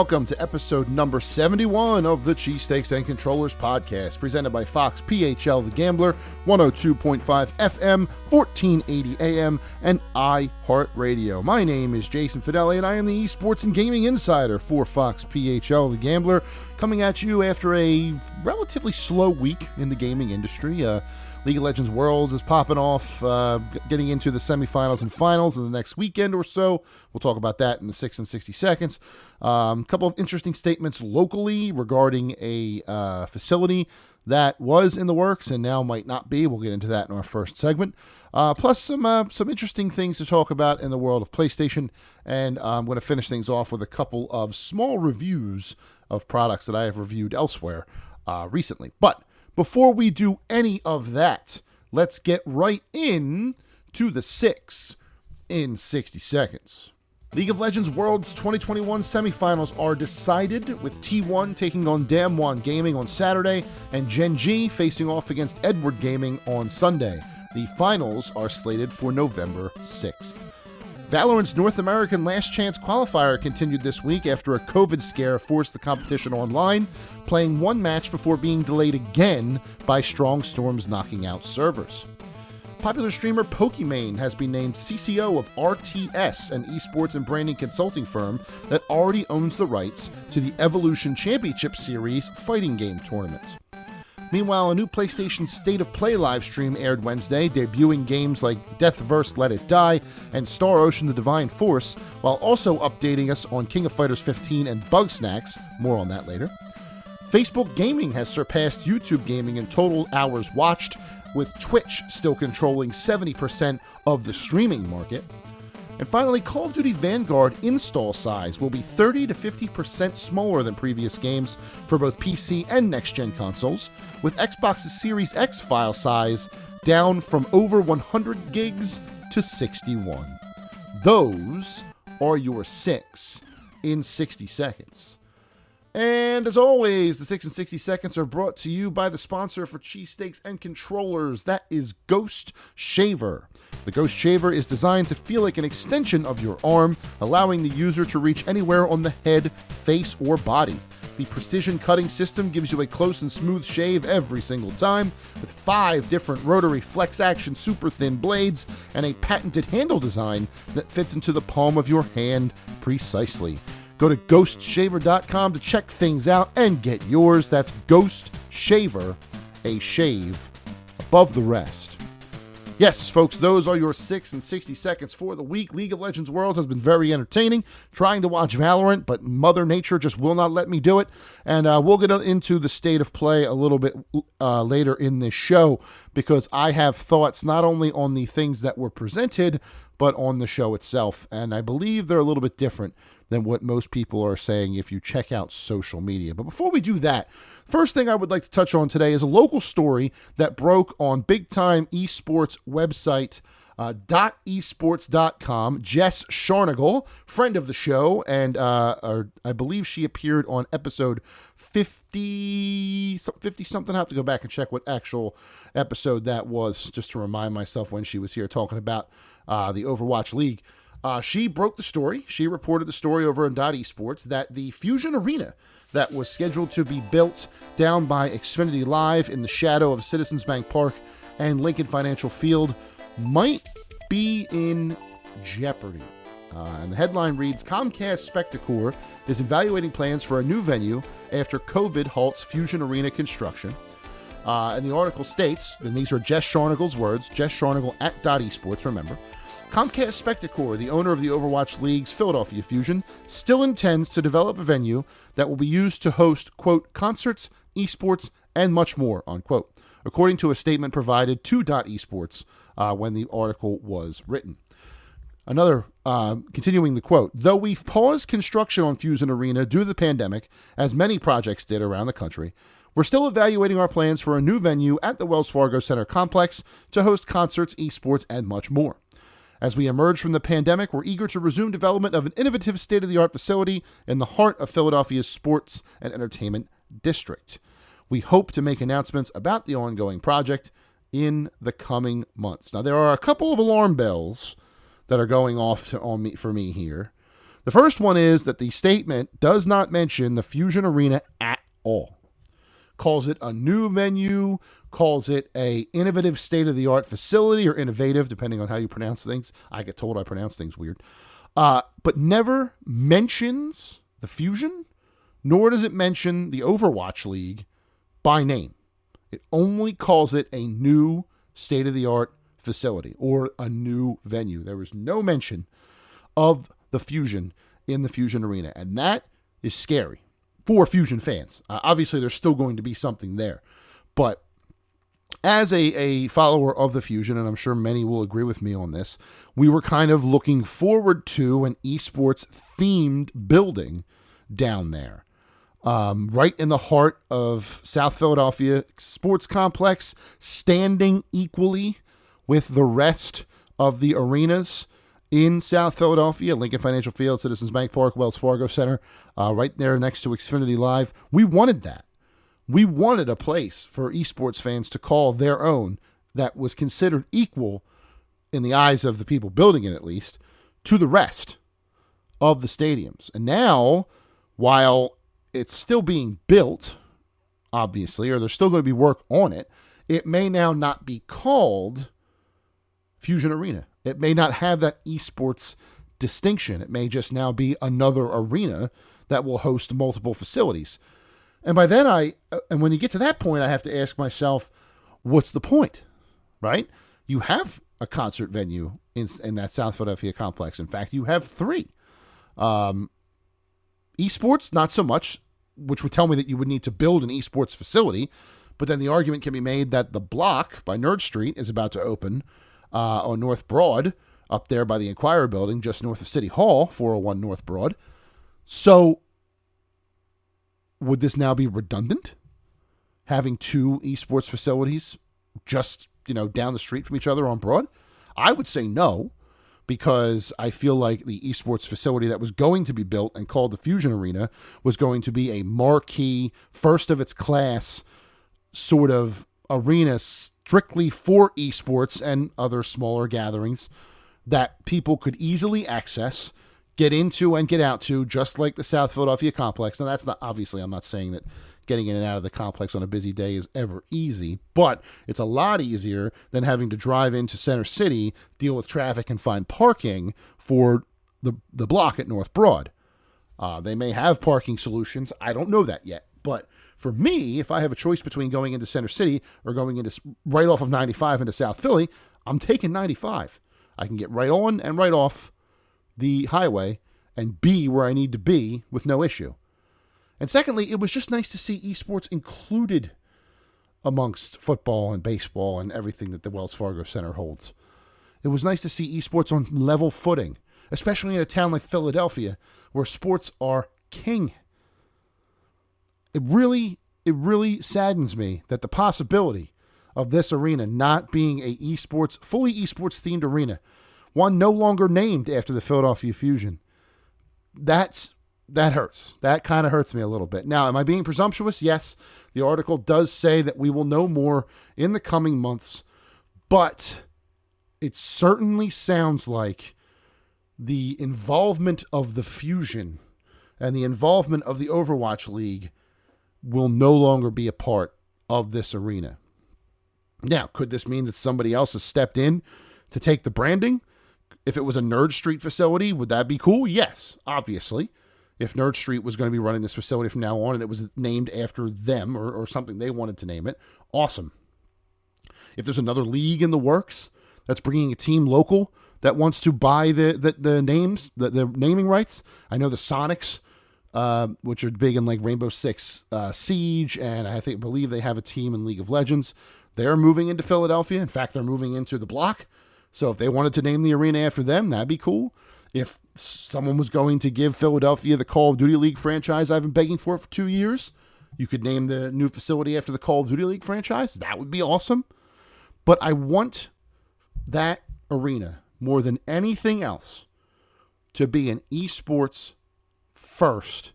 welcome to episode number 71 of the Cheesesteaks and Controllers podcast, presented by Fox PHL The Gambler, 102.5 FM, 1480 AM, and iHeartRadio. My name is Jason Fideli, and I am the esports and gaming insider for Fox PHL The Gambler, coming at you after a relatively slow week in the gaming industry. League of Legends Worlds is popping off, getting into the semifinals and finals in the next weekend or so. We'll talk about that in the 6 and 60 seconds. A couple of interesting statements locally regarding a facility that was in the works and now might not be. We'll get into that in our first segment. Plus some interesting things to talk about in the world of PlayStation. And I'm going to finish things off with a couple of small reviews of products that I have reviewed elsewhere recently. But before we do any of that, let's get right in to the 6 in 60 seconds. League of Legends Worlds 2021 semifinals are decided, with T1 taking on Damwon Gaming on Saturday and Gen G facing off against Edward Gaming on Sunday. The finals are slated for November 6th. Valorant's North American Last Chance qualifier continued this week after a COVID scare forced the competition online, playing one match before being delayed again by Strong Storm's knocking out servers. Popular streamer Pokimane has been named CCO of RTS, an esports and branding consulting firm that already owns the rights to the Evolution Championship Series fighting game tournament. Meanwhile, a new PlayStation State of Play livestream aired Wednesday, debuting games like Deathverse Let It Die and Star Ocean The Divine Force, while also updating us on King of Fighters 15 and Bugsnax. More on that later. Facebook Gaming has surpassed YouTube Gaming in total hours watched, with Twitch still controlling 70% of the streaming market. And finally, Call of Duty Vanguard install size will be 30 to 50% smaller than previous games for both PC and next-gen consoles, with Xbox's Series X file size down from over 100 gigs to 61. Those are your 6 in 60 seconds. And as always, the 6 in 60 seconds are brought to you by the sponsor for Cheesesteaks and Controllers. That is Ghost Shaver. The Ghost Shaver is designed to feel like an extension of your arm, allowing the user to reach anywhere on the head, face, or body. The precision cutting system gives you a close and smooth shave every single time, with 5 different rotary flex action super thin blades and a patented handle design that fits into the palm of your hand precisely. Go to ghostshaver.com to check things out and get yours. That's Ghost Shaver, a shave above the rest. Yes, folks, those are your 6 in 60 seconds for the week. League of Legends Worlds has been very entertaining. Trying to watch Valorant, but Mother Nature just will not let me do it. And we'll get into the state of play a little bit later in this show, because I have thoughts not only on the things that were presented, but on the show itself. And I believe they're a little bit different than what most people are saying if you check out social media. But before we do that, first thing I would like to touch on today is a local story that broke on big time esports website .esports.com. Jess Sharnagle, friend of the show, and I believe she appeared on episode 50 something. I have to go back and check what actual episode that was, just to remind myself when she was here talking about the Overwatch League. She broke the story. She reported the story over on .esports that the Fusion Arena that was scheduled to be built down by Xfinity Live in the shadow of Citizens Bank Park and Lincoln Financial Field might be in jeopardy. And the headline reads, Comcast Spectacor is evaluating plans for a new venue after COVID halts Fusion Arena construction. And the article states, and these are Jess Sharnagle's words, Jess Sharnagle at .esports, remember, Comcast Spectacor, the owner of the Overwatch League's Philadelphia Fusion, still intends to develop a venue that will be used to host, quote, concerts, esports, and much more, unquote, according to a statement provided to .esports when the article was written. Another, continuing the quote, though we've paused construction on Fusion Arena due to the pandemic, as many projects did around the country, we're still evaluating our plans for a new venue at the Wells Fargo Center complex to host concerts, esports, and much more. As we emerge from the pandemic, we're eager to resume development of an innovative state-of-the-art facility in the heart of Philadelphia's sports and entertainment district. We hope to make announcements about the ongoing project in the coming months. Now, there are a couple of alarm bells that are going off for me here. The first one is that the statement does not mention the Fusion Arena at all. Calls it a new venue, calls it a innovative state-of-the-art facility, or innovative, depending on how you pronounce things. I get told I pronounce things weird. But never mentions the Fusion, nor does it mention the Overwatch League by name. It only calls it a new state-of-the-art facility or a new venue. There is no mention of the Fusion in the Fusion Arena, and that is scary for Fusion fans. Obviously, there's still going to be something there, but as a follower of the Fusion, and I'm sure many will agree with me on this, we were kind of looking forward to an esports-themed building down there. Right in the heart of South Philadelphia Sports Complex, standing equally with the rest of the arenas in South Philadelphia, Lincoln Financial Field, Citizens Bank Park, Wells Fargo Center, right there next to Xfinity Live. We wanted that. We wanted a place for esports fans to call their own that was considered equal, in the eyes of the people building it at least, to the rest of the stadiums. And now, while it's still being built, obviously, or there's still going to be work on it, it may now not be called Fusion Arena. It may not have that esports distinction. It may just now be another arena that will host multiple facilities. And by then and when you get to that point, I have to ask myself, what's the point, right? You have a concert venue in that South Philadelphia complex. In fact, you have 3. Esports, not so much, which would tell me that you would need to build an esports facility. But then the argument can be made that the block by Nerd Street is about to open on North Broad, up there by the Inquirer building, just north of City Hall, 401 North Broad. So would this now be redundant, having 2 esports facilities just, down the street from each other on Broad? I would say no, because I feel like the esports facility that was going to be built and called the Fusion Arena was going to be a marquee, first of its class sort of arena strictly for esports and other smaller gatherings that people could easily access, get into and get out to, just like the South Philadelphia complex. Now, that's not, obviously, I'm not saying that getting in and out of the complex on a busy day is ever easy, but it's a lot easier than having to drive into Center City, deal with traffic, and find parking for the block at North Broad. They may have parking solutions. I don't know that yet, but for me, if I have a choice between going into Center City or going into right off of 95 into South Philly, I'm taking 95. I can get right on and right off the highway and be where I need to be with no issue. And secondly, it was just nice to see esports included amongst football and baseball and everything that the Wells Fargo Center holds. It was nice to see esports on level footing, especially in a town like Philadelphia, where sports are king. It really saddens me that the possibility of this arena not being a fully esports themed arena, one no longer named after the Philadelphia Fusion, that hurts. That kind of hurts me a little bit. Now, am I being presumptuous? Yes. The article does say that we will know more in the coming months, but it certainly sounds like the involvement of the Fusion and the involvement of the Overwatch League will no longer be a part of this arena. Now, could this mean that somebody else has stepped in to take the branding? If it was a Nerd Street facility, would that be cool? Yes, obviously. If Nerd Street was going to be running this facility from now on and it was named after them or something they wanted to name it, awesome. If there's another league in the works that's bringing a team local that wants to buy the names, the naming rights, I know the Sonics, which are big in like Rainbow Six Siege, and I believe they have a team in League of Legends. They're moving into Philadelphia. In fact, they're moving into the block. So if they wanted to name the arena after them, that'd be cool. If someone was going to give Philadelphia the Call of Duty League franchise I've been begging for 2 years, you could name the new facility after the Call of Duty League franchise. That would be awesome. But I want that arena, more than anything else, to be an esports first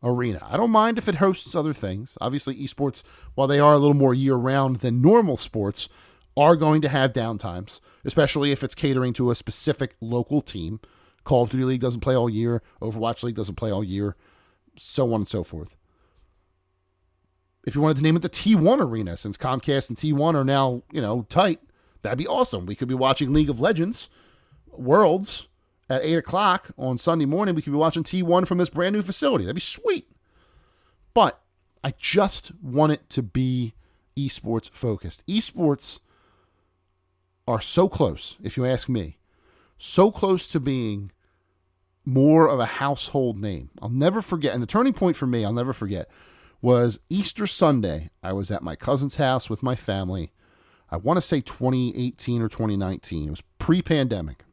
arena. I don't mind if it hosts other things. Obviously, esports, while they are a little more year-round than normal sports, are going to have downtimes, especially if it's catering to a specific local team. Call of Duty League doesn't play all year. Overwatch League doesn't play all year. So on and so forth. If you wanted to name it the T1 Arena, since Comcast and T1 are now, tight, that'd be awesome. We could be watching League of Legends Worlds at 8 o'clock on Sunday morning. We could be watching T1 from this brand new facility. That'd be sweet. But I just want it to be esports focused. Esports are so close, if you ask me, so close to being more of a household name. I'll never forget, and the turning point for me, I'll never forget, was Easter Sunday. I was at my cousin's house with my family. I want to say 2018 or 2019. It was pre-pandemic.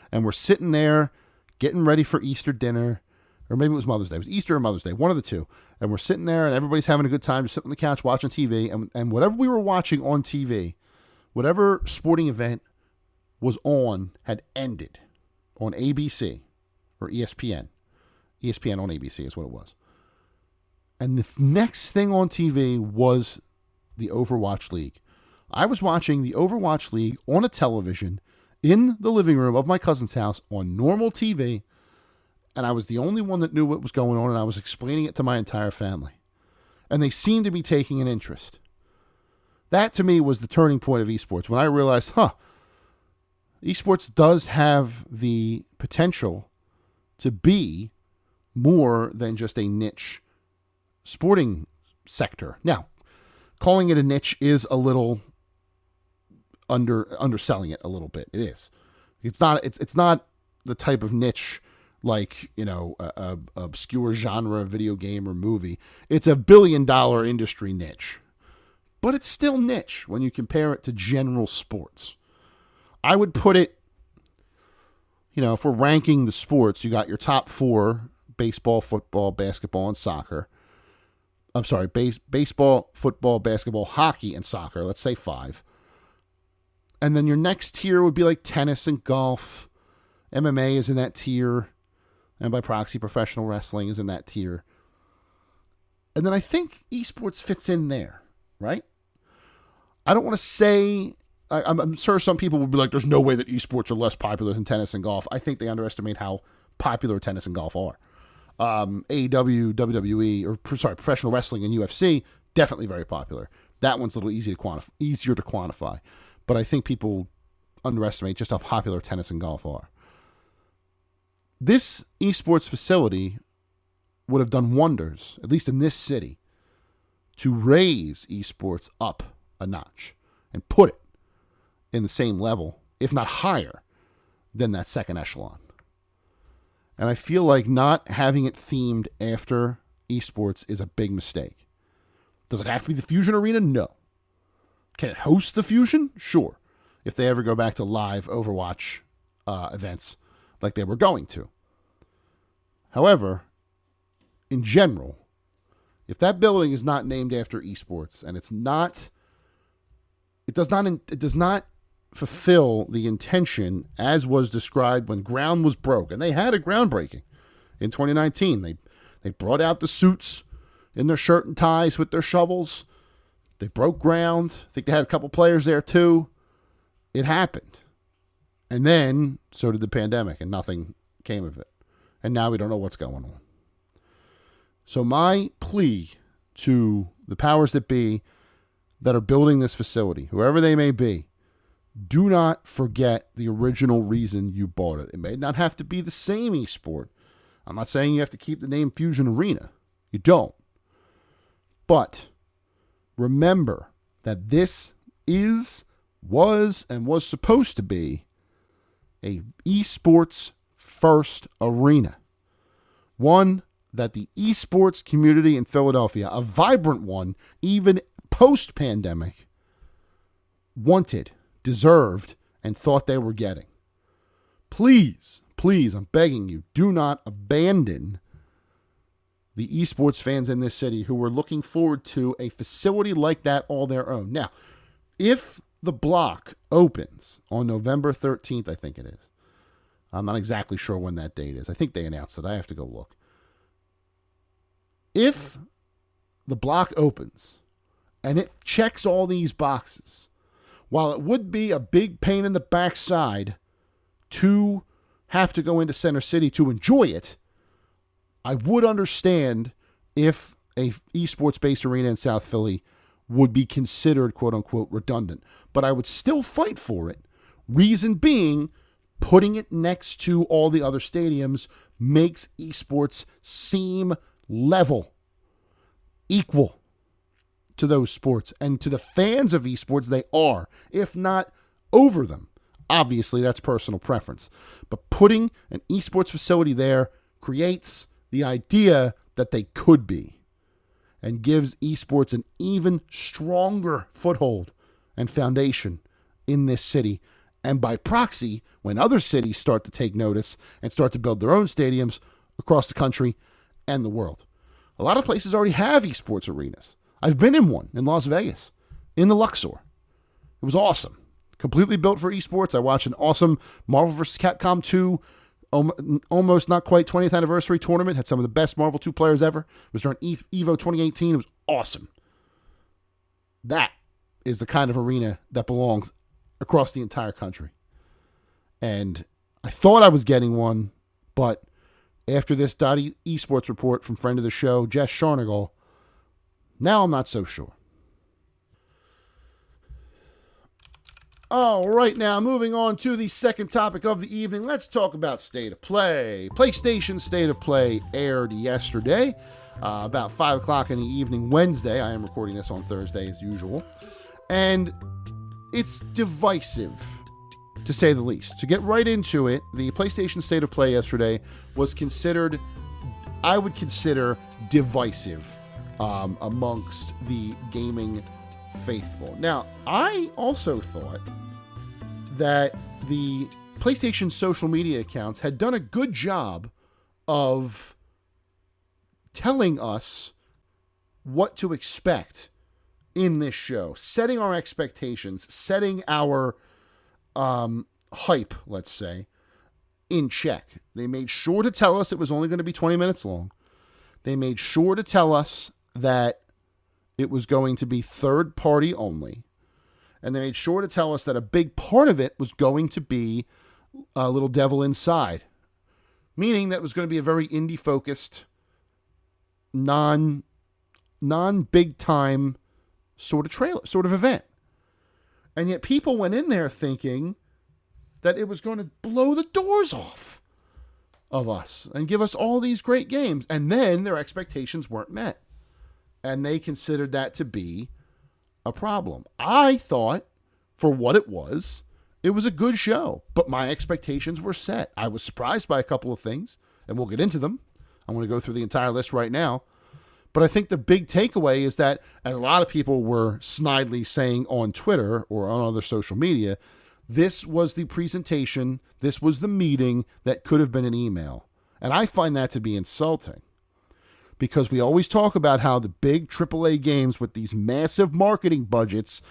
And we're sitting there getting ready for Easter dinner, or maybe it was Mother's Day. It was Easter or Mother's Day, one of the two. And we're sitting there and everybody's having a good time, just sitting on the couch watching TV. And whatever we were watching on TV, whatever sporting event was on, had ended on ABC or ESPN. ESPN on ABC is what it was. And the next thing on TV was the Overwatch League. I was watching the Overwatch League on a television in the living room of my cousin's house on normal TV, and I was the only one that knew what was going on, and I was explaining it to my entire family. And they seemed to be taking an interest. That, to me, was the turning point of esports, when I realized, esports does have the potential to be more than just a niche sporting sector. Now, calling it a niche is a little underselling it a little bit. It is. It's not the type of niche like, a obscure genre video game or movie. It's a $1 billion industry niche. But it's still niche when you compare it to general sports. I would put it, if we're ranking the sports, you got your top 4: baseball, football, basketball, and soccer. I'm sorry, baseball, football, basketball, hockey, and soccer. Let's say 5. And then your next tier would be like tennis and golf. MMA is in that tier. And by proxy, professional wrestling is in that tier. And then I think esports fits in there, right? I don't want to say, I'm sure some people would be like, there's no way that esports are less popular than tennis and golf. I think they underestimate how popular tennis and golf are. AEW, WWE, professional wrestling and UFC, definitely very popular. That one's a little easier to quantify. But I think people underestimate just how popular tennis and golf are. This esports facility would have done wonders, at least in this city, to raise esports up a notch and put it in the same level, if not higher, than that second echelon. And I feel like not having it themed after esports is a big mistake. Does it have to be the Fusion Arena? No. Can it host the Fusion? Sure. If they ever go back to live Overwatch events like they were going to. However, in general, if that building is not named after esports and it does not fulfill the intention as was described when ground was broke. And they had a groundbreaking in 2019. They brought out the suits in their shirt and ties with their shovels. They broke ground. I think they had a couple players there too. It happened. And then so did the pandemic and nothing came of it. And now we don't know what's going on. So my plea to the powers that be that are building this facility, whoever they may be, do not forget the original reason you bought it. It may not have to be the same esport. I'm not saying you have to keep the name Fusion Arena. You don't. But remember that this was supposed to be a esports first arena. One that the esports community in Philadelphia, a vibrant one, even post-pandemic, wanted, deserved, and thought they were getting. Please, I'm begging you, do not abandon the esports fans in this city who were looking forward to a facility like that all their own. Now, if the block opens on November 13th, I think it is. I'm not exactly sure when that date is. I think they announced it. I have to go look. If the block opens and it checks all these boxes, while it would be a big pain in the backside to have to go into Center City to enjoy it, I would understand if a esports-based arena in South Philly would be considered, quote-unquote, redundant. But I would still fight for it. Reason being, putting it next to all the other stadiums makes esports seem level, equal to those sports. And to the fans of esports, they are, if not over them. Obviously, that's personal preference. But putting an esports facility there creates the idea that they could be and gives esports an even stronger foothold and foundation in this city. And by proxy, when other cities start to take notice and start to build their own stadiums across the country and the world. A lot of places already have esports arenas. I've been in one in Las Vegas, in the Luxor. It was awesome. Completely built for esports. I watched an awesome Marvel vs. Capcom 2, almost not quite 20th anniversary tournament. Had some of the best Marvel 2 players ever. It was during EVO 2018. It was awesome. That is the kind of arena that belongs across the entire country. And I thought I was getting one, but after this esports report from friend of the show, Jess Sharnagle, now I'm not so sure. All right, now moving on to the second topic of the evening, let's talk about State of Play. PlayStation State of Play aired yesterday, about 5 o'clock in the evening Wednesday. I am recording this on Thursday as usual. And it's divisive, to say the least. To get right into it, the PlayStation State of Play yesterday was considered, I would consider, divisive amongst the gaming faithful. Now, I also thought that the PlayStation social media accounts had done a good job of telling us what to expect in this show, setting our expectations, setting our hype, let's say, in check. They made sure to tell us it was only going to be 20 minutes long. They made sure to tell us that it was going to be third party only. And they made sure to tell us that a big part of it was going to be a Little Devil Inside. Meaning that it was going to be a very indie focused, non big time sort of event. And yet people went in there thinking that it was going to blow the doors off of us and give us all these great games. And then their expectations weren't met. And they considered that to be a problem. I thought, for what it was a good show. But my expectations were set. I was surprised by a couple of things, and we'll get into them. I'm going to go through the entire list right now. But I think the big takeaway is that, as a lot of people were snidely saying on Twitter or on other social media, this was the presentation, this was the meeting that could have been an email. And I find that to be insulting. Because we always talk about how the big AAA games with these massive marketing budgets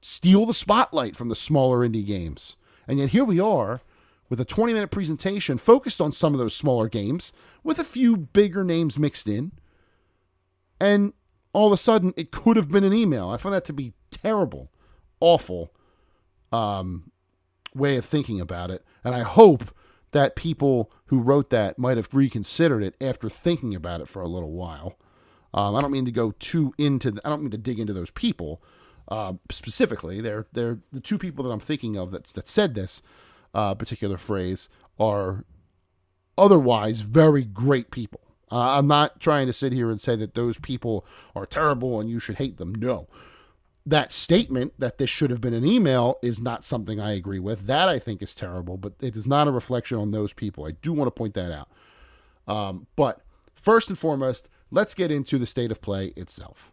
steal the spotlight from the smaller indie games. And yet here we are with a 20-minute presentation focused on some of those smaller games with a few bigger names mixed in. And all of a sudden, it could have been an email. I find that to be terrible, awful way of thinking about it. And I hope that people who wrote that might have reconsidered it after thinking about it for a little while. I don't mean to go I don't mean to dig into those people specifically. They're the two people that I'm thinking of that said this particular phrase are otherwise very great people. I'm not trying to sit here and say that those people are terrible and you should hate them. No. That statement that this should have been an email is not something I agree with. That I think is terrible, but it is not a reflection on those people. I do want to point that out. But first and foremost, let's get into the State of Play itself.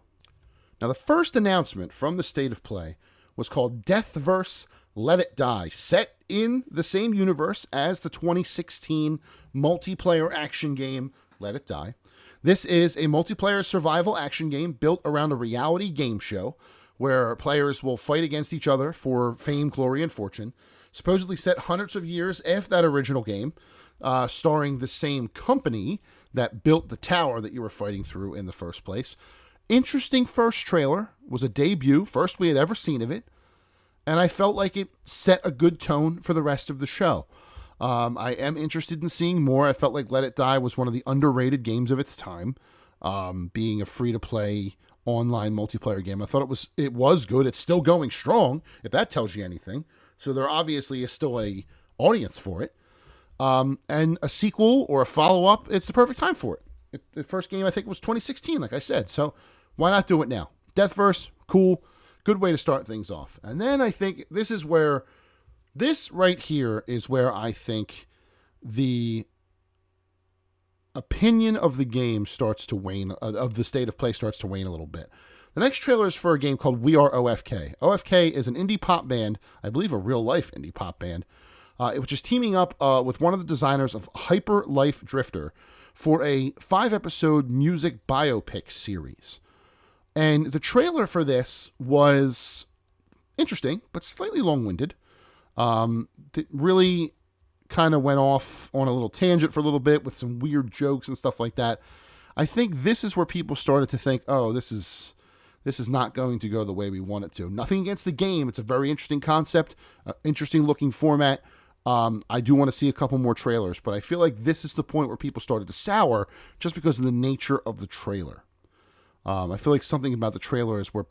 Now, the first announcement from the State of Play was called Deathverse Let It Die, set in the same universe as the 2016 multiplayer action game Let It Die. This is a multiplayer survival action game built around a reality game show where players will fight against each other for fame, glory, and fortune. Supposedly set hundreds of years after that original game, starring the same company that built the tower that you were fighting through in the first place. Interesting first trailer. Was a debut, first we had ever seen of it, and I felt like it set a good tone for the rest of the show. I am interested in seeing more. I felt like Let It Die was one of the underrated games of its time, being a free-to-play online multiplayer game. I thought it was good. It's still going strong, if that tells you anything. So there obviously is still a audience for it. And a sequel or a follow-up, it's the perfect time for it. The first game, I think, was 2016, like I said. So why not do it now? Deathverse, cool. Good way to start things off. And then I think this right here is where I think the opinion of the game starts to wane, of the state of play starts to wane a little bit. The next trailer is for a game called We Are OFK. OFK is an indie pop band, I believe a real-life indie pop band, which is teaming up with one of the designers of Hyper Life Drifter for a 5-episode music biopic series. And the trailer for this was interesting, but slightly long-winded. It really kind of went off on a little tangent for a little bit with some weird jokes and stuff like that. I think this is where people started to think, oh, this is not going to go the way we want it to. Nothing against the game. It's a very interesting concept, interesting looking format. I do want to see a couple more trailers, but I feel like this is the point where people started to sour just because of the nature of the trailer. I feel like something about the trailer is where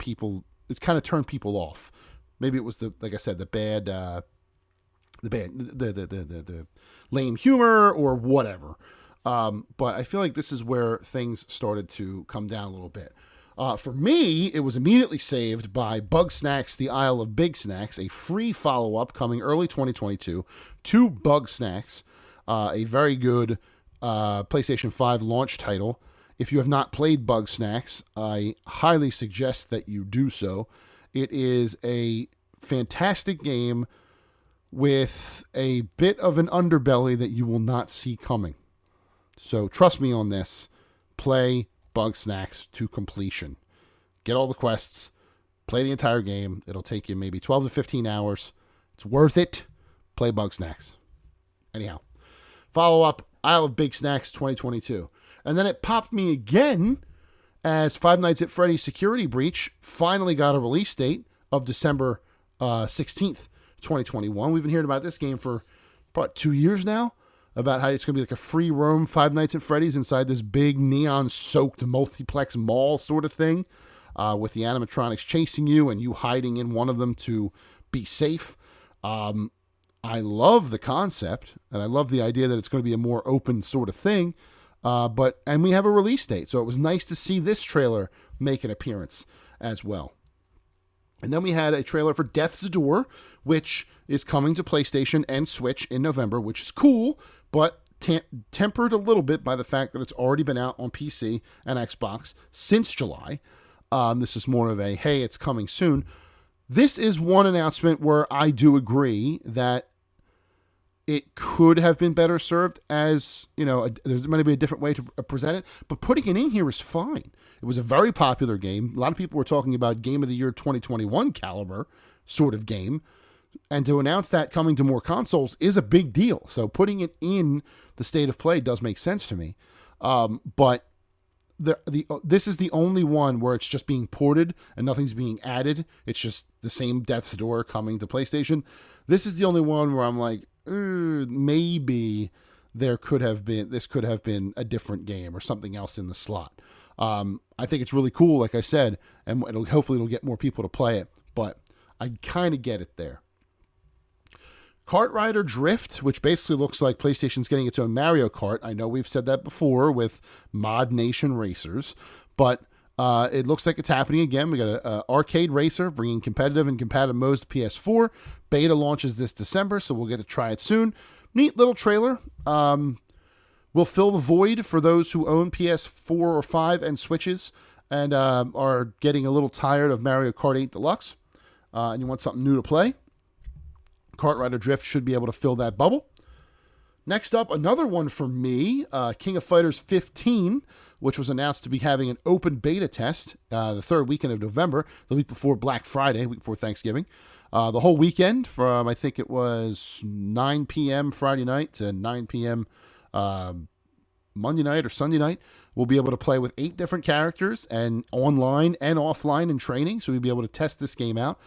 it kind of turned people off. Maybe it was like I said, the lame humor or whatever. But I feel like this is where things started to come down a little bit. For me, it was immediately saved by Bugsnax, The Isle of Big Snacks, a free follow-up coming early 2022 to Bugsnax, a very good PlayStation 5 launch title. If you have not played Bugsnax, I highly suggest that you do so. It is a fantastic game with a bit of an underbelly that you will not see coming. So trust me on this. Play Bugsnax to completion. Get all the quests. Play the entire game. It'll take you maybe 12 to 15 hours. It's worth it. Play Bugsnax. Anyhow. Follow up, Isle of Big Snacks 2022. And then it popped me again as Five Nights at Freddy's Security Breach finally got a release date of December 16th, 2021. We've been hearing about this game for about 2 years now, about how it's going to be like a free roam Five Nights at Freddy's inside this big neon-soaked multiplex mall sort of thing, with the animatronics chasing you and you hiding in one of them to be safe. I love the concept, and I love the idea that it's going to be a more open sort of thing, and we have a release date, so it was nice to see this trailer make an appearance as well. And then we had a trailer for Death's Door, which is coming to PlayStation and Switch in November, which is cool, but tempered a little bit by the fact that it's already been out on PC and Xbox since July. This is more of a, hey, it's coming soon. This is one announcement where I do agree that it could have been better served as, there might be a different way to present it, but putting it in here is fine. It was a very popular game. A lot of people were talking about Game of the Year 2021 caliber sort of game. And to announce that coming to more consoles is a big deal. So putting it in the state of play does make sense to me. But this is the only one where it's just being ported and nothing's being added. It's just the same Death's Door coming to PlayStation. This is the only one where I'm like, maybe this could have been a different game or something else in the slot. I think it's really cool, like I said, and hopefully it'll get more people to play it, but I kind of get it there. Kart Rider Drift, which basically looks like PlayStation's getting its own Mario Kart. I know we've said that before with Mod Nation Racers, but it looks like it's happening again. We got an arcade racer bringing competitive and compatible modes to PS4. Beta launches this December, so we'll get to try it soon. Neat little trailer. Will fill the void for those who own PS4 or 5 and Switches and are getting a little tired of Mario Kart 8 Deluxe, and you want something new to play. Kart Rider Drift should be able to fill that bubble. Next up, another one for me, King of Fighters 15, which was announced to be having an open beta test the third weekend of November, the week before Black Friday, week before Thanksgiving. The whole weekend from, I think it was 9 p.m. Friday night to 9 p.m. Monday night or Sunday night. We'll be able to play with 8 different characters and online and offline in training, so we'll be able to test this game out.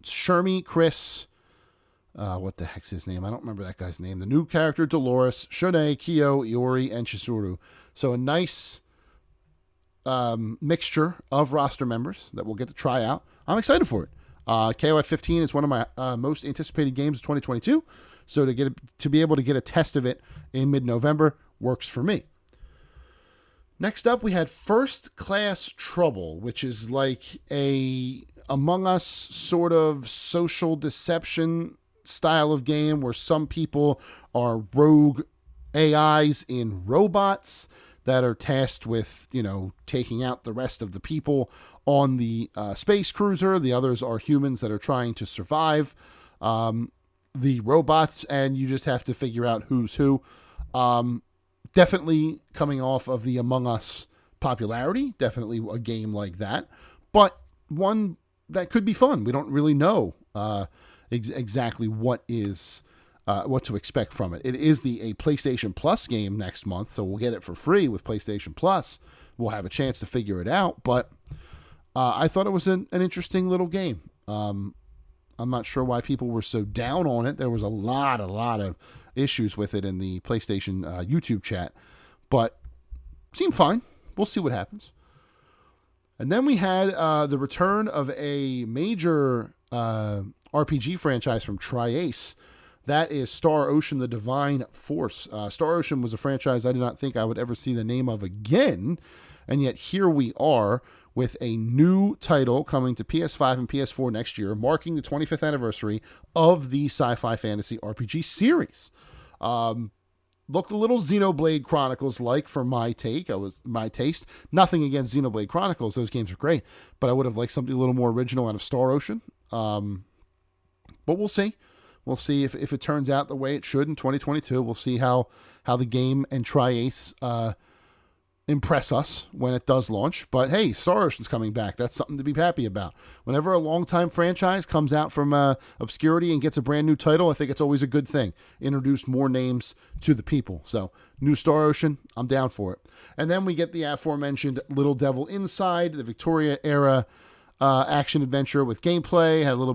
Shermie, Chris, what the heck's his name? I don't remember that guy's name. The new character, Dolores, Shunei, Kyo, Iori, and Chizuru. So a nice mixture of roster members that we'll get to try out. I'm excited for it. KOF 15 is one of my most anticipated games of 2022. So to be able to get a test of it in mid-November works for me. Next up, we had First Class Trouble, which is like a Among Us sort of social deception style of game where some people are rogue AIs in robots that are tasked with, taking out the rest of the people on the space cruiser. The others are humans that are trying to survive the robots, and you just have to figure out who's who. Definitely coming off of the Among Us popularity, definitely a game like that, but one that could be fun. We don't really know exactly what to expect from it. It is a PlayStation Plus game next month, so we'll get it for free with PlayStation Plus. We'll have a chance to figure it out, but I thought it was an interesting little game. I'm not sure why people were so down on it. There was a lot of issues with it in the PlayStation YouTube chat, but seemed fine. We'll see what happens. And then we had the return of a major RPG franchise from Tri-Ace. That is Star Ocean: The Divine Force. Star Ocean was a franchise I did not think I would ever see the name of again, and yet here we are with a new title coming to PS5 and PS4 next year, marking the 25th anniversary of the sci-fi fantasy RPG series. Looked a little Xenoblade Chronicles-like for my taste. Nothing against Xenoblade Chronicles; those games are great, but I would have liked something a little more original out of Star Ocean. But we'll see. We'll see if it turns out the way it should in 2022. We'll see how the game and Tri-Ace impress us when it does launch. But hey, Star Ocean's coming back. That's something to be happy about. Whenever a longtime franchise comes out from obscurity and gets a brand new title, I think it's always a good thing. Introduce more names to the people. So, new Star Ocean, I'm down for it. And then we get the aforementioned Little Devil Inside, the Victoria era action adventure with gameplay. Had a little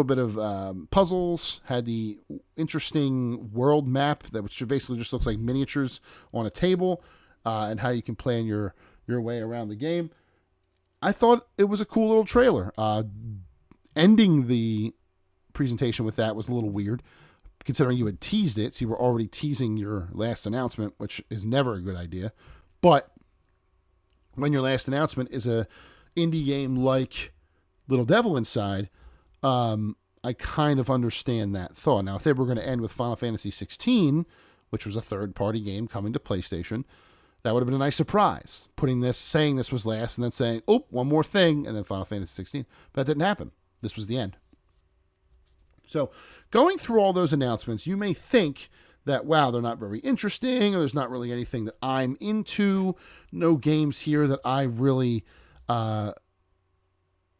bit of puzzles, had the interesting world map which basically just looks like miniatures on a table, and how you can plan your way around the game. I thought it was a cool little trailer. Ending the presentation with that was a little weird, considering you had teased it, so you were already teasing your last announcement, which is never a good idea. But when your last announcement is a indie game like Little Devil Inside, I kind of understand that thought. Now, if they were going to end with Final Fantasy 16, which was a third-party game coming to PlayStation, that would have been a nice surprise. Saying this was last, and then saying, oh, one more thing, and then Final Fantasy 16. But that didn't happen. This was the end. So, going through all those announcements, you may think that, wow, they're not very interesting, or there's not really anything that I'm into. No games here that I really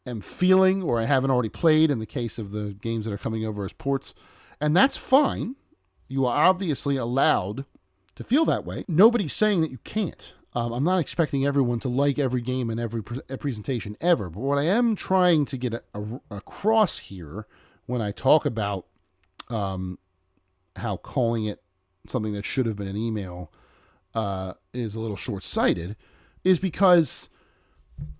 am feeling, or I haven't already played in the case of the games that are coming over as ports. And that's fine. You are obviously allowed to feel that way. Nobody's saying that you can't. I'm not expecting everyone to like every game and every presentation ever. But what I am trying to get across here when I talk about how calling it something that should have been an email is a little short-sighted is because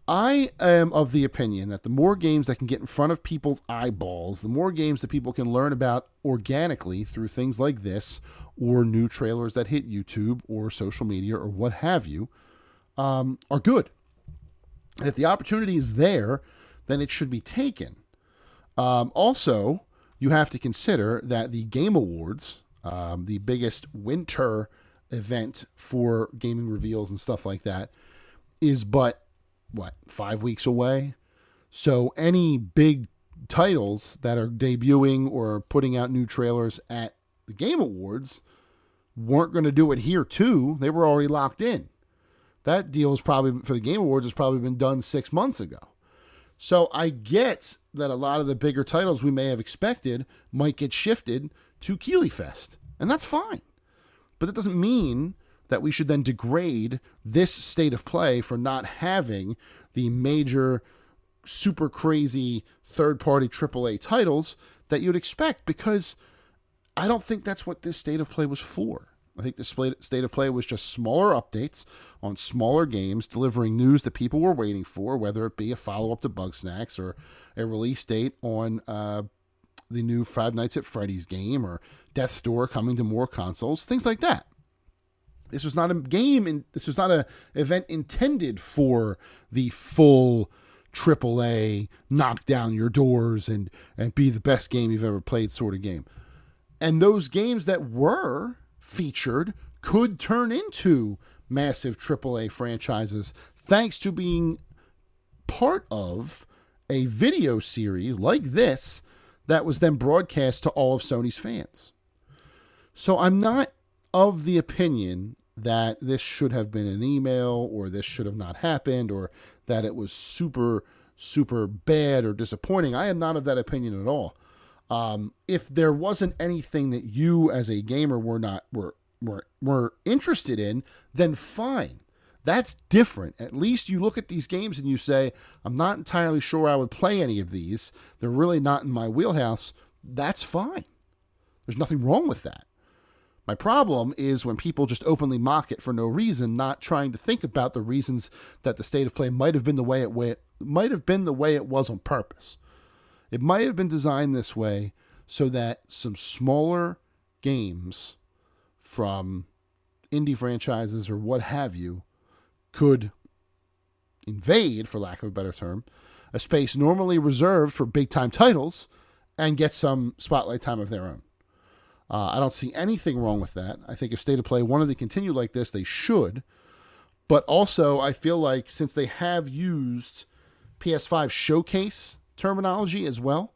I am of the opinion that the more games that can get in front of people's eyeballs, the more games that people can learn about organically through things like this, or new trailers that hit YouTube or social media or what have you, are good. And if the opportunity is there, then it should be taken. Also, you have to consider that the Game Awards, the biggest winter event for gaming reveals and stuff like that, is 5 weeks away? So any big titles that are debuting or putting out new trailers at the Game Awards weren't going to do it here too. They were already locked in. That deal is probably, for the Game Awards, has probably been done 6 months ago. So I get that a lot of the bigger titles we may have expected might get shifted to Keighley Fest. And that's fine. But that doesn't mean that we should then degrade this state of play for not having the major, super crazy third-party AAA titles that you'd expect, because I don't think that's what this state of play was for. I think the state of play was just smaller updates on smaller games, delivering news that people were waiting for, whether it be a follow-up to Bugsnax or a release date on the new Five Nights at Freddy's game, or Death's Door coming to more consoles, things like that. This was not a game, and this was not an event intended for the full AAA knock down your doors and be the best game you've ever played sort of game. And those games that were featured could turn into massive AAA franchises thanks to being part of a video series like this that was then broadcast to all of Sony's fans. So I'm not of the opinion that this should have been an email, or this should have not happened, or that it was super, super bad or disappointing. I am not of that opinion at all. If there wasn't anything that you as a gamer were interested in, then fine. That's different. At least you look at these games and you say, I'm not entirely sure I would play any of these. They're really not in my wheelhouse. That's fine. There's nothing wrong with that. My problem is when people just openly mock it for no reason, not trying to think about the reasons that the state of play might have been the way it was on purpose. It might have been designed this way so that some smaller games from indie franchises or what have you could invade, for lack of a better term, a space normally reserved for big-time titles and get some spotlight time of their own. I don't see anything wrong with that. I think if State of Play wanted to continue like this, they should. But also, I feel like since they have used PS5 showcase terminology as well,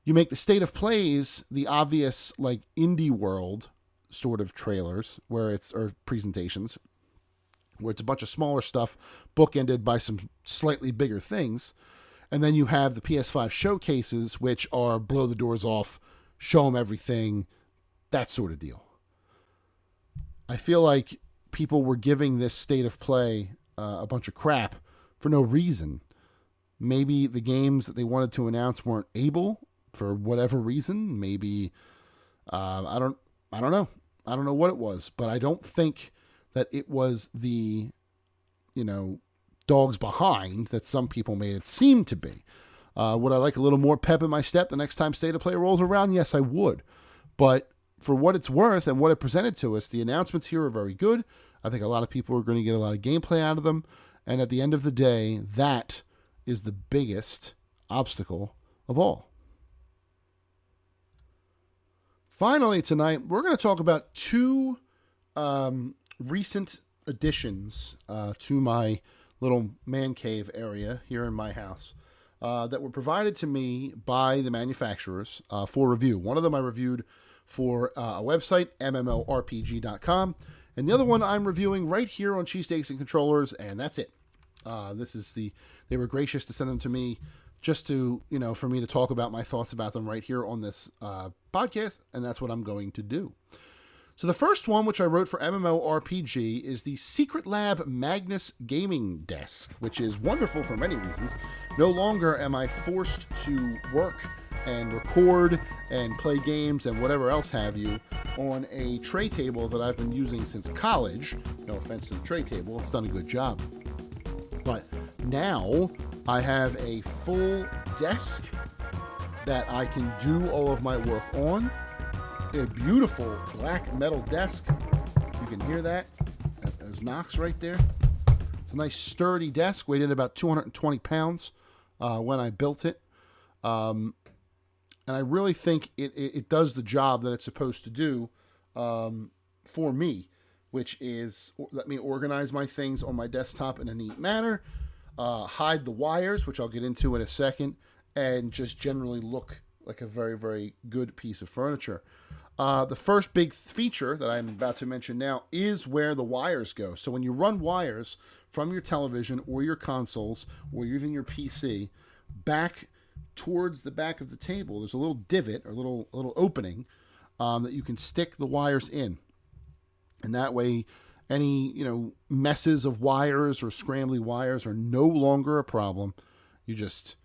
you make the State of Plays the obvious, like, indie world sort of trailers, or presentations, where it's a bunch of smaller stuff bookended by some slightly bigger things. And then you have the PS5 showcases, which are blow the doors off, show them everything, that sort of deal. I feel like people were giving this State of Play a bunch of crap for no reason. Maybe the games that they wanted to announce weren't able for whatever reason. Maybe I don't know. I don't know what it was, but I don't think that it was the dogs behind that some people made it seem to be. Would I like a little more pep in my step the next time State of Play rolls around? Yes, I would. But for what it's worth and what it presented to us, the announcements here are very good. I think a lot of people are going to get a lot of gameplay out of them. And at the end of the day, that is the biggest obstacle of all. Finally, tonight, we're going to talk about two recent additions to my little man cave area here in my house. That were provided to me by the manufacturers for review. One of them I reviewed for a website, mmorpg.com, and the other one I'm reviewing right here on Cheesesteaks and Controllers, and that's it. They were gracious to send them to me just to, for me to talk about my thoughts about them right here on this podcast, and that's what I'm going to do. So the first one, which I wrote for MMORPG, is the SecretLab Magnus gaming desk, which is wonderful for many reasons. No longer am I forced to work and record and play games and whatever else have you on a tray table that I've been using since college. No offense to the tray table, it's done a good job. But now I have a full desk that I can do all of my work on. A beautiful black metal desk. You can hear that. Those knocks right there. It's a nice sturdy desk. Weighed in about 220 pounds when I built it. And I really think it does the job that it's supposed to do for me, which is let me organize my things on my desktop in a neat manner, hide the wires, which I'll get into in a second, and just generally look like a very, very good piece of furniture. The first big feature that I'm about to mention now is where the wires go. So when you run wires from your television or your consoles or even your PC back towards the back of the table, there's a little divot or a little opening that you can stick the wires in. And that way, any messes of wires or scrambly wires are no longer a problem. You just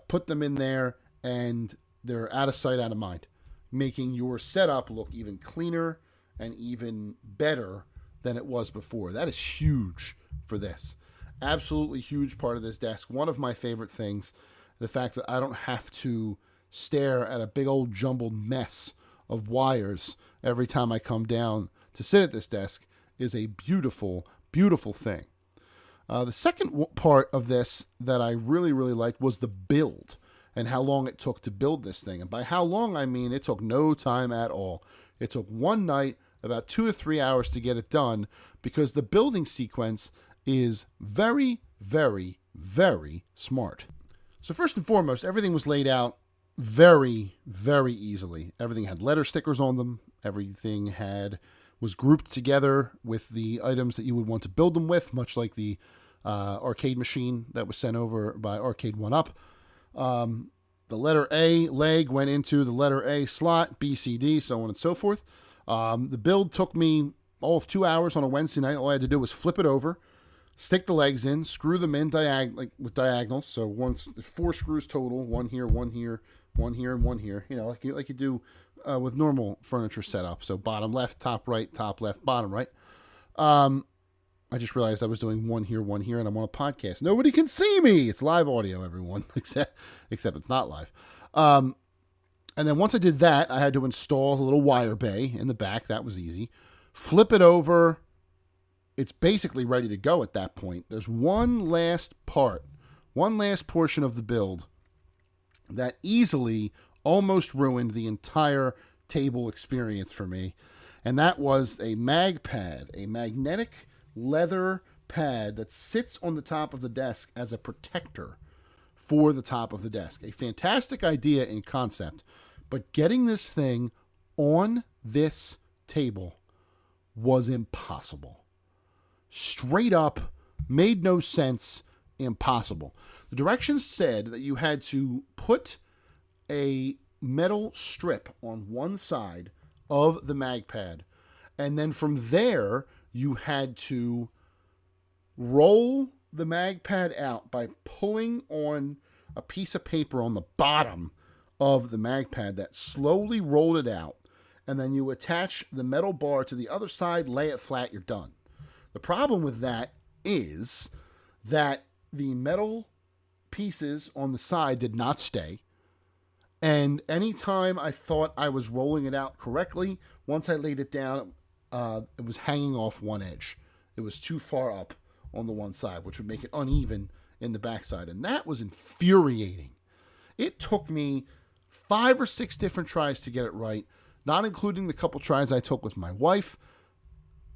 put them in there, and they're out of sight, out of mind, making your setup look even cleaner and even better than it was before. That is huge for this. Absolutely huge part of this desk. One of my favorite things, the fact that I don't have to stare at a big old jumbled mess of wires every time I come down to sit at this desk, is a beautiful, beautiful thing. The second part of this that I really, really liked was the build and how long it took to build this thing. And by how long, I mean it took no time at all. It took one night, about 2 to 3 hours to get it done, because the building sequence is very, very, very smart. So first and foremost, everything was laid out very, very easily. Everything had letter stickers on them. Everything was grouped together with the items that you would want to build them with, much like the arcade machine that was sent over by Arcade 1UP. The letter A leg went into the letter A slot, B, C, D, so on and so forth. The build took me all of 2 hours on a Wednesday night. All I had to do was flip it over, stick the legs in, screw them in with diagonals. So 4 screws total, one here, one here, one here, and one here. You know, like you do with normal furniture setup. So bottom left, top right, top left, bottom right. I just realized I was doing one here, and I'm on a podcast. Nobody can see me. It's live audio, everyone, except it's not live. And then once I did that, I had to install a little wire bay in the back. That was easy. Flip it over. It's basically ready to go at that point. There's one last portion of the build that easily almost ruined the entire table experience for me. And that was a mag pad, a magnetic leather pad that sits on the top of the desk as a protector for the top of the desk. A fantastic idea in concept, but getting this thing on this table was impossible. Straight up, made no sense, impossible. The directions said that you had to put a metal strip on one side of the mag pad, and then from there you had to roll the mag pad out by pulling on a piece of paper on the bottom of the mag pad that slowly rolled it out, and then you attach the metal bar to the other side, lay it flat, you're done. The problem with that is that the metal pieces on the side did not stay, and anytime I thought I was rolling it out correctly, once I laid it down, it was hanging off one edge. It was too far up on the one side, which would make it uneven in the backside. And that was infuriating. It took me 5 or 6 different tries to get it right, not including the couple tries I took with my wife.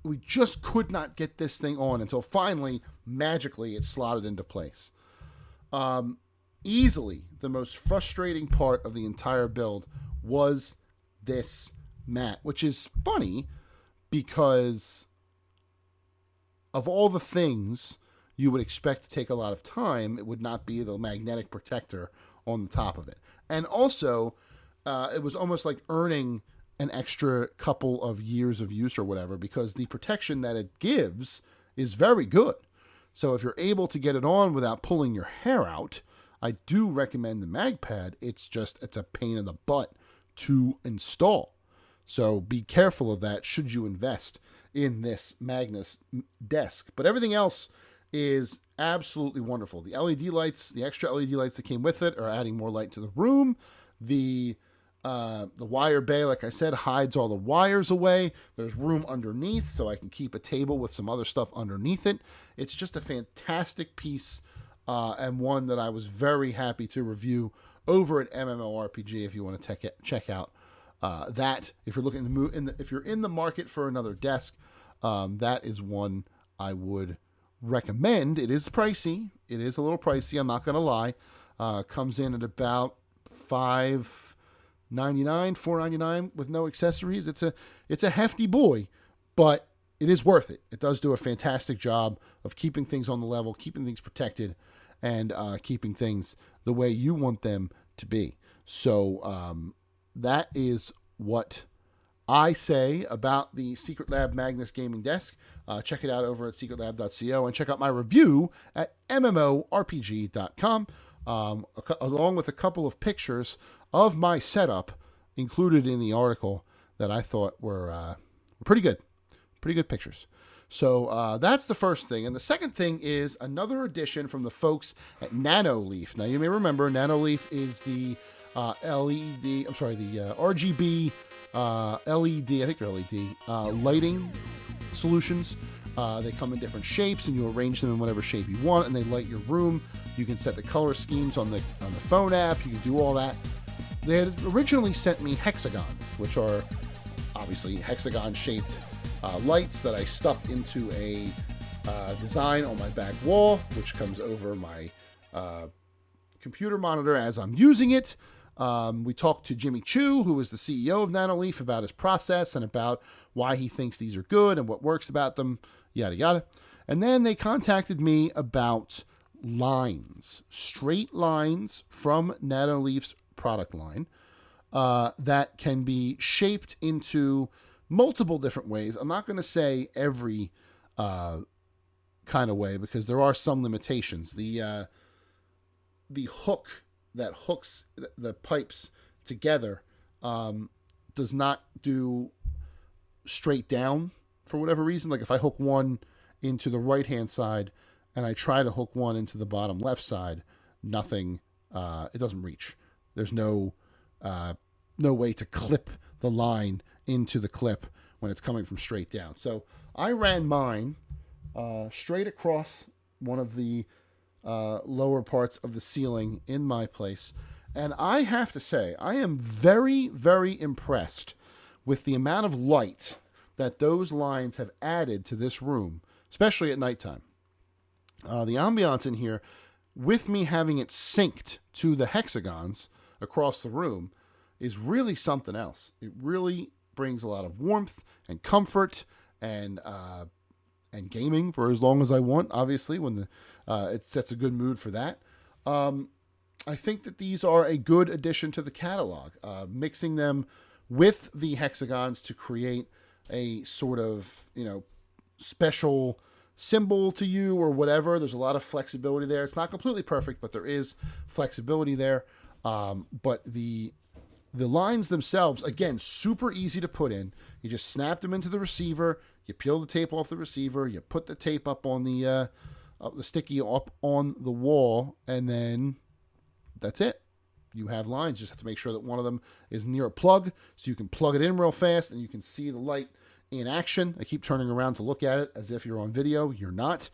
We just could not get this thing on until finally, magically, it slotted into place. Easily, the most frustrating part of the entire build was this mat, which is funny because of all the things you would expect to take a lot of time, it would not be the magnetic protector on the top of it. And also, it was almost like earning an extra couple of years of use or whatever, because the protection that it gives is very good. So if you're able to get it on without pulling your hair out, I do recommend the MagPad. It's a pain in the butt to install. So be careful of that should you invest in this Magnus desk. But everything else is absolutely wonderful. The LED lights, the extra LED lights that came with it are adding more light to the room. The wire bay, like I said, hides all the wires away. There's room underneath, so I can keep a table with some other stuff underneath it. It's just a fantastic piece, and one that I was very happy to review over at MMORPG. If you want to check out that, if you're looking to move if you're in the market for another desk, that is one I would recommend. It is pricey. It is a little pricey. I'm not going to lie. Comes in at about $4.99 with no accessories. It's a hefty boy, but it is worth it. It does do a fantastic job of keeping things on the level, keeping things protected, and keeping things the way you want them to be. So that is what I say about the SecretLab Magnus gaming desk. Check it out over at secretlab.co and check out my review at mmorpg.com. Along with a couple of pictures of my setup included in the article that I thought were pretty good. Pretty good pictures. So that's the first thing. And the second thing is another addition from the folks at Nanoleaf. Now, you may remember Nanoleaf is the the RGB LED, I think they're LED, lighting solutions. They come in different shapes, and you arrange them in whatever shape you want, and they light your room. You can set the color schemes on the phone app. You can do all that. They had originally sent me hexagons, which are obviously hexagon-shaped lights that I stuck into a design on my back wall, which comes over my computer monitor as I'm using it. We talked to Jimmy Chu, who is the CEO of Nanoleaf, about his process and about why he thinks these are good and what works about them, yada, yada. And then they contacted me about lines, straight lines from Nanoleaf's product line that can be shaped into multiple different ways. I'm not going to say every kind of way because there are some limitations. The hook that hooks the pipes together does not do straight down for whatever reason. Like if I hook one into the right hand side and I try to hook one into the bottom left side, nothing, it doesn't reach. There's no way to clip the line into the clip when it's coming from straight down. So I ran mine straight across one of the lower parts of the ceiling in my place. And I have to say, I am very, very impressed with the amount of light that those lines have added to this room, especially at nighttime. The ambiance in here, with me having it synced to the hexagons across the room, is really something else. It really brings a lot of warmth and comfort and gaming for as long as I want, obviously, when it sets a good mood for that. I think that these are a good addition to the catalog, mixing them with the hexagons to create a sort of, special symbol to you or whatever. There's a lot of flexibility there. It's not completely perfect, but there is flexibility there. But the lines themselves, again, super easy to put in. You just snap them into the receiver, you peel the tape off the receiver, you put the tape up on the sticky up on the wall, and then that's it. You have lines. You just have to make sure that one of them is near a plug so you can plug it in real fast and you can see the light in action. I keep turning around to look at it as if you're on video. You're not.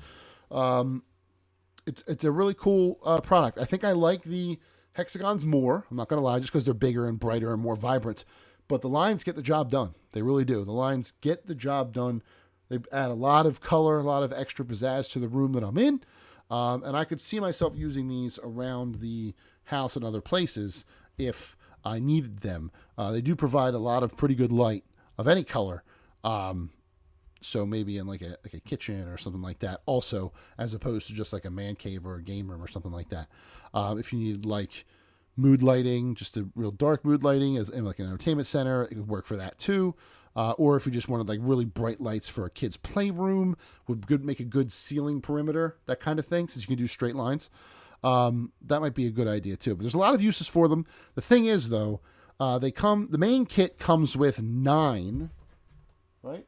It's a really cool product. I think I like the hexagons more. I'm not going to lie, just because they're bigger and brighter and more vibrant. But the lines get the job done. They really do. The lines get the job done. They add a lot of color, a lot of extra pizzazz to the room that I'm in. And I could see myself using these around the house and other places if I needed them. They do provide a lot of pretty good light of any color. So maybe in like a kitchen or something like that also, as opposed to just like a man cave or a game room or something like that. If you need like mood lighting, just a real dark mood lighting as in like an entertainment center, it would work for that too. Or if you just wanted like really bright lights for a kid's playroom, would make a good ceiling perimeter, that kind of thing, since you can do straight lines. That might be a good idea too. But there's a lot of uses for them. The thing is though, the main kit comes with 9, right?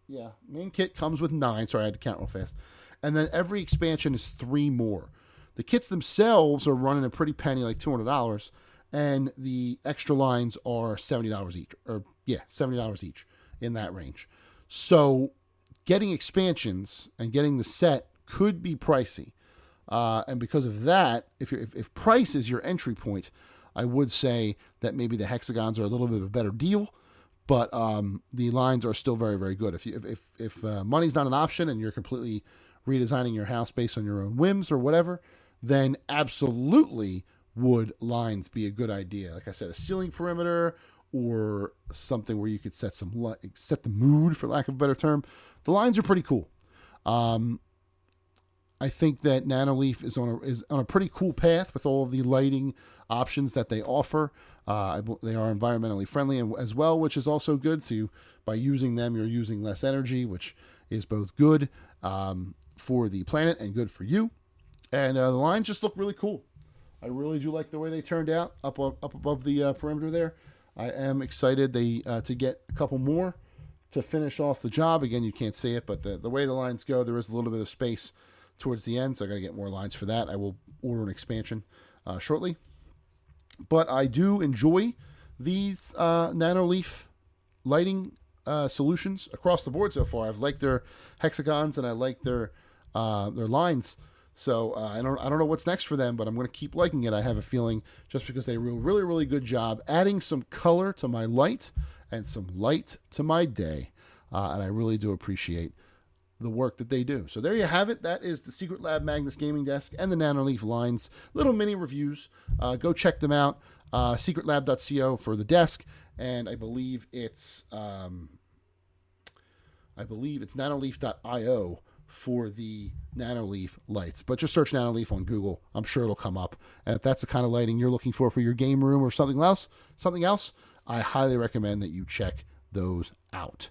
Yeah, main kit comes with 9. Sorry, I had to count real fast. And then every expansion is 3 more. The kits themselves are running a pretty penny, like $200, and the extra lines are $70 each. $70 each, in that range. So getting expansions and getting the set could be pricey. And because of that, if price is your entry point, I would say that maybe the hexagons are a little bit of a better deal. But the lines are still very, very good. If money's not an option and you're completely redesigning your house based on your own whims or whatever, then absolutely would lines be a good idea. Like I said, a ceiling perimeter or something where you could set the mood, for lack of a better term. The lines are pretty cool. I think that Nanoleaf is on a pretty cool path with all of the lighting options that they offer. They are environmentally friendly as well, which is also good. So by using them, you're using less energy, which is both good for the planet and good for you. And the lines just look really cool. I really do like the way they turned out up above the perimeter there. I am excited to get a couple more to finish off the job. Again, you can't see it, but the way the lines go, there is a little bit of space towards the end, so I got to get more lines for that. I will order an expansion shortly. But I do enjoy these Nanoleaf lighting solutions across the board so far. I've liked their hexagons and I like their lines. So I don't know what's next for them, but I'm going to keep liking it. I have a feeling just because they do a really, really good job adding some color to my light and some light to my day. And I really do appreciate the work that they do. So there you have it. That is the SecretLab Magnus gaming desk and the Nanoleaf Lines. Little mini reviews. Go check them out. SecretLab.co for the desk. And I believe it's Nanoleaf.io for the Nanoleaf lights. But just search Nanoleaf on Google. I'm sure it'll come up. And if that's the kind of lighting you're looking for your game room or something else, I highly recommend that you check those out.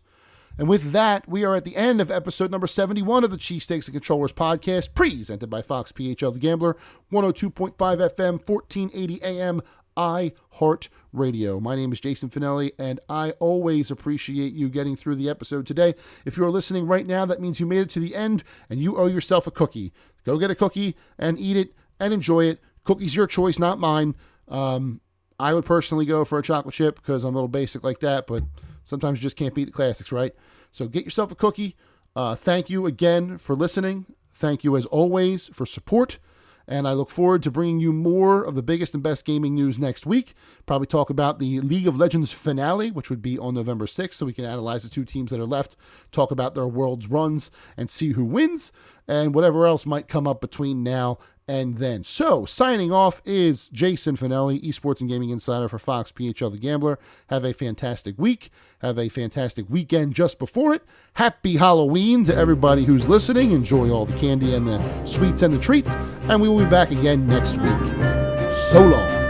And with that, we are at the end of episode number 71 of the Cheesesteaks and Controllers podcast, presented by Fox PHL The Gambler, 102.5 FM, 1480 AM, iHeartRadio. My name is Jason Finelli, and I always appreciate you getting through the episode today. If you're listening right now, that means you made it to the end, and you owe yourself a cookie. Go get a cookie and eat it and enjoy it. Cookie's your choice, not mine. I would personally go for a chocolate chip because I'm a little basic like that, but sometimes you just can't beat the classics, right? So get yourself a cookie. Thank you again for listening. Thank you, as always, for support. And I look forward to bringing you more of the biggest and best gaming news next week. Probably talk about the League of Legends finale, which would be on November 6th, so we can analyze the two teams that are left, talk about their world's runs, and see who wins, and whatever else might come up between now and then. So, signing off is Jason Finelli, Esports and Gaming Insider for Fox PHL The Gambler. Have a fantastic week. Have a fantastic weekend just before it. Happy Halloween to everybody who's listening. Enjoy all the candy and the sweets and the treats. And we will be back again next week. So long.